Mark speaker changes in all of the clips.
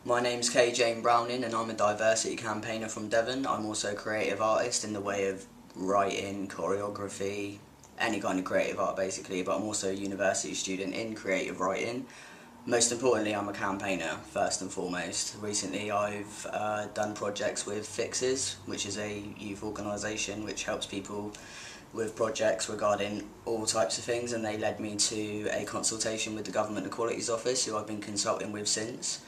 Speaker 1: My name's kaybrowning and I'm a diversity campaigner from Devon. I'm also a creative artist in the way of writing, choreography, any kind of creative art basically, but I'm also a university student in creative writing. Most importantly, I'm a campaigner, first and foremost. Recently I've done projects with Fixes, which is a youth organisation which helps people with projects regarding all types of things, and they led me to a consultation with the Government Equalities Office, who I've been consulting with since,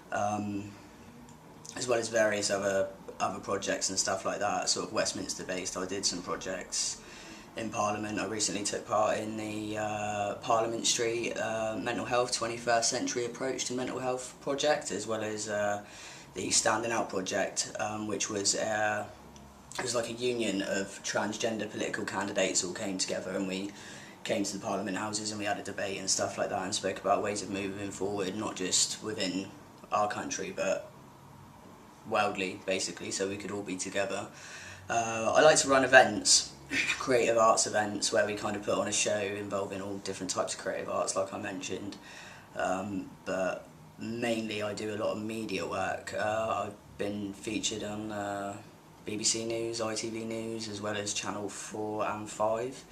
Speaker 1: as well as various other projects and stuff like that, sort of Westminster based. I did some projects in Parliament. I recently took part in the Parliament Street Mental Health 21st Century Approach to Mental Health project, as well as the Standing Out project, which was it was like a union of transgender political candidates all came together, and we came to the Parliament Houses and we had a debate and stuff like that and spoke about ways of moving forward, not just within our country but worldly basically, so we could all be together. I like to run events, creative arts events, where we kind of put on a show involving all different types of creative arts like I mentioned, but mainly I do a lot of media work. I've been featured on BBC News, ITV News, as well as Channel 4 and 5.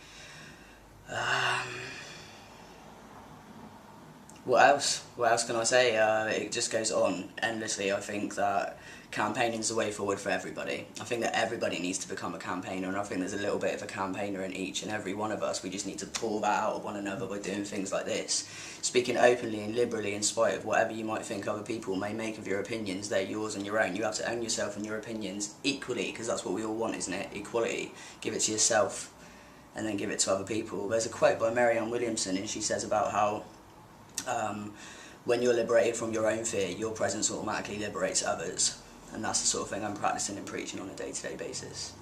Speaker 1: What else? What else can I say? It just goes on endlessly. I think that campaigning is the way forward for everybody. I think that everybody needs to become a campaigner, and I think there's a little bit of a campaigner in each and every one of us. We just need to pull that out of one another by doing things like this. Speaking openly and liberally in spite of whatever you might think other people may make of your opinions. They're yours and your own. You have to own yourself and your opinions equally, because that's what we all want, isn't it? Equality. Give it to yourself and then give it to other people. There's a quote by Marianne Williamson, and she says about how when you're liberated from your own fear, your presence automatically liberates others. And that's the sort of thing I'm practicing and preaching on a day-to-day basis.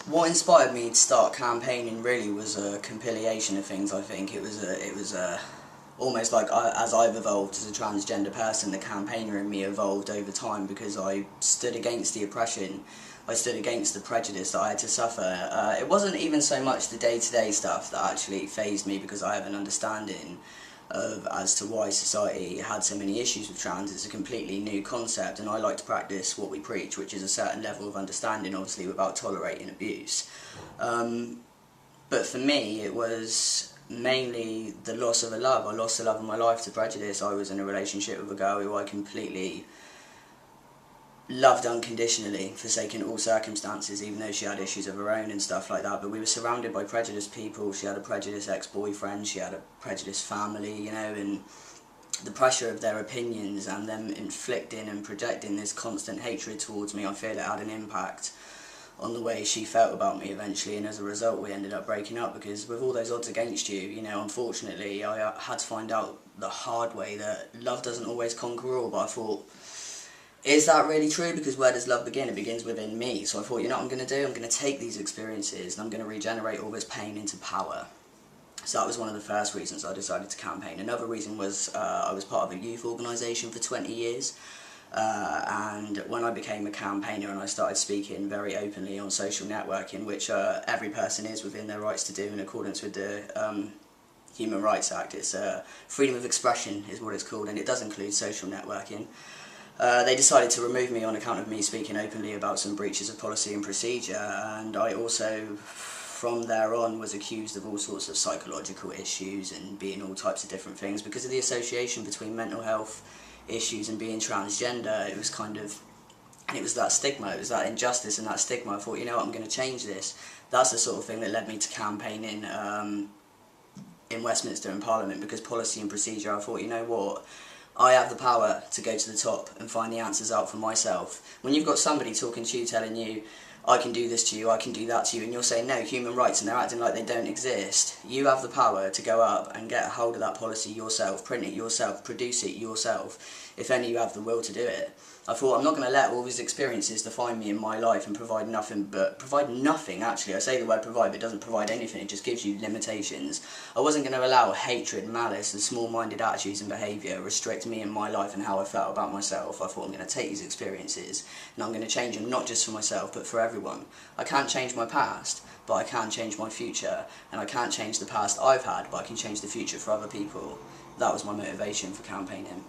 Speaker 1: What inspired me to start campaigning really was a compilation of things. I think it was almost like as I've evolved as a transgender person, the campaigner in me evolved over time, because I stood against the oppression, I stood against the prejudice that I had to suffer. It wasn't even so much the day-to-day stuff that actually fazed me, because I have an understanding as to why society had so many issues with trans. It's a completely new concept, and I like to practice what we preach, which is a certain level of understanding, obviously without tolerating abuse. But for me it was mainly the loss of a love. I lost the love of my life to prejudice. I was in a relationship with a girl who I completely loved unconditionally, forsaking all circumstances, even though she had issues of her own and stuff like that. But we were surrounded by prejudiced people. She had a prejudiced ex-boyfriend, she had a prejudiced family, you know, and the pressure of their opinions and them inflicting and projecting this constant hatred towards me, I feel it had an impact on the way she felt about me eventually, and as a result we ended up breaking up, because with all those odds against you, you know, unfortunately I had to find out the hard way that love doesn't always conquer all. But I thought, is that really true? Because where does love begin? It begins within me. So I thought, you know what I'm going to do? I'm going to take these experiences and I'm going to regenerate all this pain into power. So that was one of the first reasons I decided to campaign. Another reason was I was part of a youth organisation for 20 years. And when I became a campaigner and I started speaking very openly on social networking, which every person is within their rights to do in accordance with the Human Rights Act. It's freedom of expression is what it's called, and it does include social networking. They decided to remove me on account of me speaking openly about some breaches of policy and procedure, and I also, from there on, was accused of all sorts of psychological issues and being all types of different things because of the association between mental health issues and being transgender. It was kind of, and it was that stigma, it was that injustice and that stigma. I thought, you know what, I'm going to change this. That's the sort of thing that led me to campaigning in Westminster and Parliament, because policy and procedure, I thought, you know what, I have the power to go to the top and find the answers out for myself. When you've got somebody talking to you, telling you, I can do this to you, I can do that to you, and you're saying, no, human rights, and they're acting like they don't exist, you have the power to go up and get a hold of that policy yourself, print it yourself, produce it yourself, if only you have the will to do it. I thought, I'm not going to let all these experiences define me in my life and provide nothing actually. I say the word provide, but it doesn't provide anything, it just gives you limitations. I wasn't going to allow hatred, malice and small-minded attitudes and behaviour restrict me in my life and how I felt about myself. I thought, I'm going to take these experiences and I'm going to change them, not just for myself but for everyone. I can't change my past, but I can change my future, and I can't change the past I've had, but I can change the future for other people. That was my motivation for campaigning.